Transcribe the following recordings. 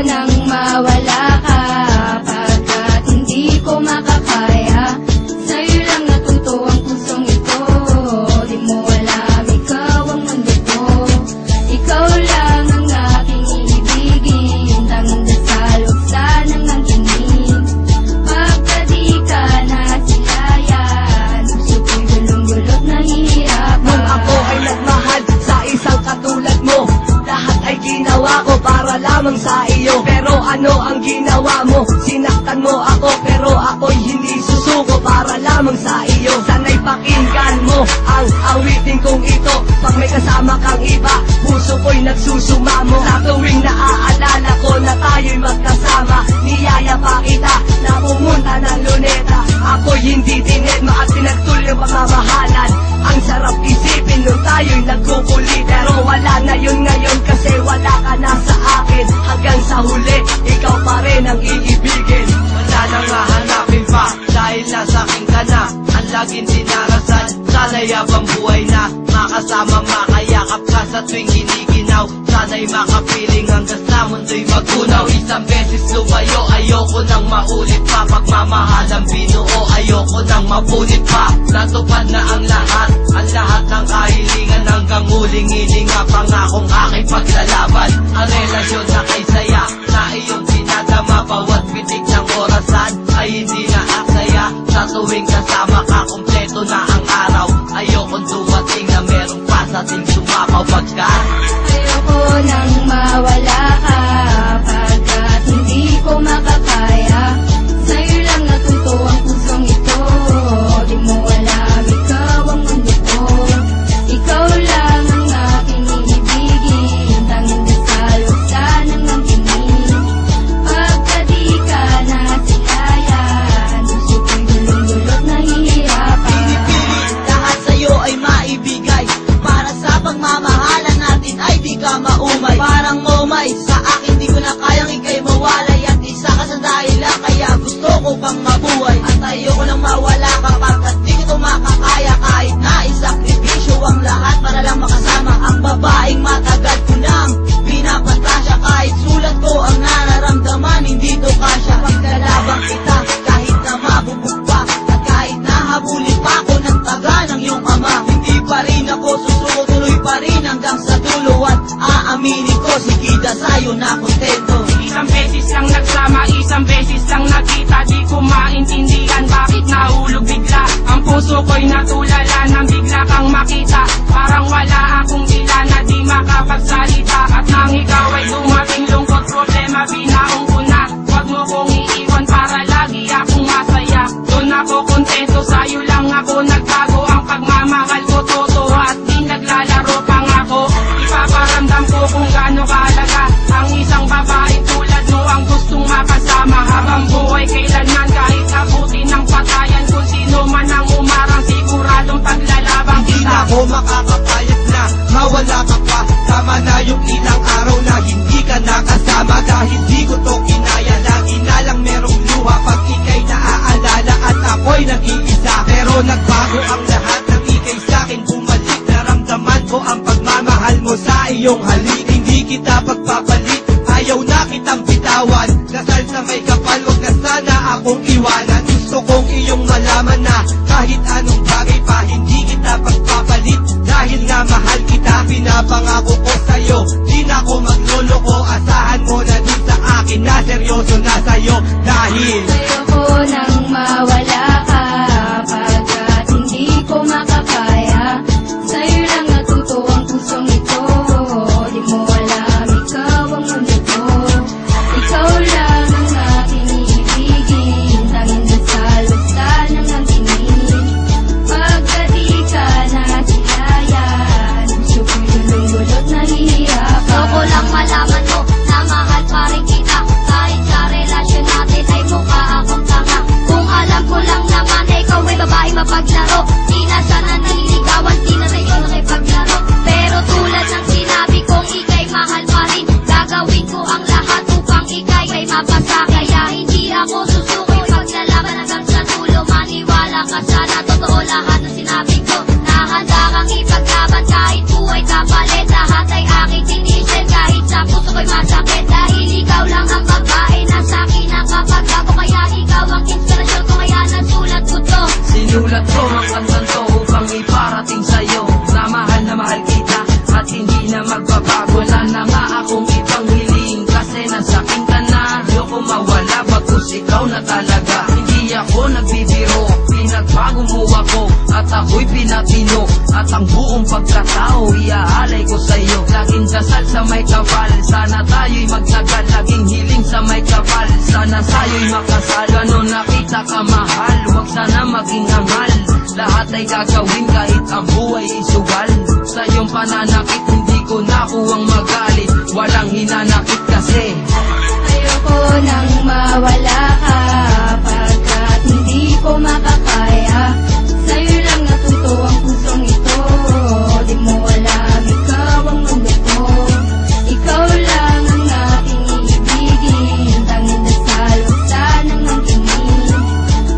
Nang mawala ka, pagkat hindi ko makakaya. Sa'yo lang natuto ang pusong ito. Di mo alam, ikaw ang mundo ko. Ikaw lang ang aking iibigin. Tanging dasal, huwag sanang ang kinig. Pagka di ka nasilayan, puso ko'y gulong-gulot nahihirapan. Nung ako ay nagmahal sa isang katulad mo, lahat ay ginawa ko para lamang sa iyo. Pero ano ang ginawa mo? Sinaktan mo ako, pero ako'y hindi susuko para lamang sa iyo. Sana'y pakinggan mo ang awitin kong ito. Pag may kasama kang iba, puso ko'y nagsusumamo. Sa tuwing naaalala ko na tayo'y magkasama, niyaya pa kita na pumunta ng Luneta. Ako'y hindi dinedma at pinagtuloy ang pamamahalan. Ang sarap isipin nung tayo'y nagkukulit. Pero wala na yun ngayon kasi wala ka na sa akin. Hanggang sa huli, ikaw pa rin ang iibigin. Wala nang hahanapin pa dahil nasa akin ka na. Ang laging dinarasal, sana'y habang buhay na makasama, makayakap ka sa tuwing giniginaw. Sana'y makapiling hanggang sa mundo'y magunaw. Isang beses lumayo, ayoko nang maulit pa. Pagmamahalang binuo, ayoko nang mapunit pa. Natupad na ang lahat ng kahilingan. Hanggang huling hininga, pangakong aking paglalaban. Ang relasyon na kay saya, na iyong dinadama. Bawat pitik ng orasan ay hindi na aksaya. Sa tuwing kasama ka, kompleto na ang araw. Ayokong dumating na merong pa sa ating sumapaw pagkat ayoko nang mawala ka, pagkat hindi ko makakaya. Sa'yo lang natuto ang pusong ito. Di mo alam, ikaw ang mundo ko. Ikaw lang ang aking iibigin. Tanging dasal, huwag sanang ang kinig. Pagka di ka nasilayan, puso ko'y gulong-gulot nahihirapan. Lahat sa'yo ay maibigay. Para sa pagmamahalan natin ay di ka maumay. Parang umay, sa akin di ko na kayang ikay mawalay. At isa ka sa dahilan kaya gusto ko pang mabuhay. At ayoko nang mawala ka pagkat di ko ito makakaya. Kahit na isakripisyo ang lahat para lang makasama ang babaeng matagal ko nang pinapantasya. Kahit sulat ko ang nararamdaman, hindi to kasya. Paglalabang kita kahit na mabubog pa, at kahit nahabulin pa ako ng taga ng iyong ama, hindi pa rin ako susuko, tuloy pa rin hanggang sa dulo. At aaminin ko, sigida sa'yo na kontento. Isang beses lang nagsama, isang beses lang nakita. Di ko maintindihan bakit nahulog bigla. Ang puso ko'y natulala nang bigla kang makita. Parang wala akong dila na di makapagsalita. At nang ikaw ay dumating, lungkot, problema, binaong ko na. Huwag mo kong iiwan para lagi akong masaya. Doon ako kontento, sa'yo lang ako nagtago. Ang pagmamahal ko totoo at di naglalaro pangako. Ipaparamdam ko kung gaano kahalaga ang isang babaeng tulad mo, ang gustong makasama habang buhay kailanman. Kahit abutin ng patayan, kung sino man ang umarang, siguradong paglalabang hindi na kita. ako makakapayag na mawala ka pa. Tama na yung ilang araw na hindi ka nakasama. Dahil di ko to kinaya, lagi na lang merong luha pag ikay naaalala at ako'y nag-iisa. Pero nagbago ang lahat ng ikay sa'kin bumalik. Naramdaman ko ang pagmamahal mo sa iyong halik. Hindi kita pagpapalit, ayaw na kitang bitawan. Dasal sa may kapal, wag na sana akong iwanan. Gusto kong iyong malaman na kahit anong bagay pa, hindi kita pagpapalit. Dahil nga mahal kita, pinapangako ko sa'yo, di na ako magloloko. Asahan mo na din sa akin na seryoso na sa'yo. Dahil ayoko nang mawala ka, pagkat hindi ko makakaya. Sa'yo lang natuto ang pusong ito. Di mo alam, ikaw ang mundo ko. Ikaw lang ang aking iibigin. Tanging dasal, huwag sanang ang kinig. Pagka di ka nasilayan, puso ko'y gulong-gulot nahihirapan. Gusto ko lang malaman mo na mahal pa rin kita. Kahit sa relasyon natin ay mukha akong tanga. na magbabago. Wala na nga akong ibang hiling kasi nasakin ka na. Ayoko mawala bagkus ikaw na talaga. Hindi ako nagbibiro, pinagbago mo ako at ako'y pinatino. At ang buong pagkatao iaalay ko sa'yo. Laging dasal sa may kapal, sana tayo'y magtagal. Laging hiling sa may kapal, sana tayo'y makasal. Ganon nakita ka mahal, huwag sana maging hangal. Lahat ay gagawin kahit ang buhay isugal. Sa iyong pananakit hindi ko nakuwang magalit. Walang hinanakit kasi Ayoko nang mawala ka, pagkat hindi ko makakaya. Sa'yo lang natuto ang pusong ito. Di mo alam, ikaw ang mundo ko. Ikaw lang ang aking iibigin. Tanging dasal, huwag sanang mangingin.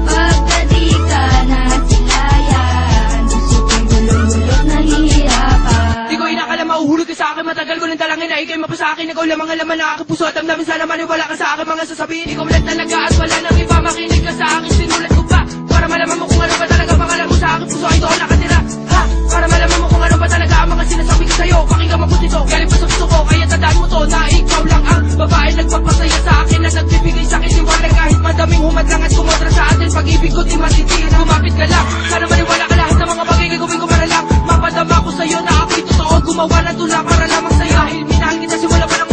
Pagka di ka nasilayan, puso ko'y gulong-gulot nahihirapan. di ko inakala mahuhulog ka sa akin. Matagal ko nang talangin na ikay mapasakin. Ikaw lamang ang laman na aking puso at damdamin. Sana maniwala ka sa akin mga sasabihin. Ikaw lang talaga at wala nang iba. Makinig ka sa akin, sinulat ko pa para malaman mo kung ano ba talaga pangalan mo sa aking puso. Ito ang nakatira ha, para malaman mo kung ano ba talaga ang mga sinasabi ko sa'yo. Pakinggan mabuti to, galing pa sa puso ko. Kaya tandaan mo to na ikaw lang ang babae nagpapasaya sa akin at nagbibigay sa akin tiwala. Kahit madaming humadlang at kumontra sa atin, pag-ibig ko di matitigan. Lumapit ka lang, sana maniwala ka lahat ng mga bagay gagawin ko para lang mapadama ko sa'yo na ako'y totoo. Gumawa ng tula para lamang sa'yo. Dahil minahal kita simula pa lang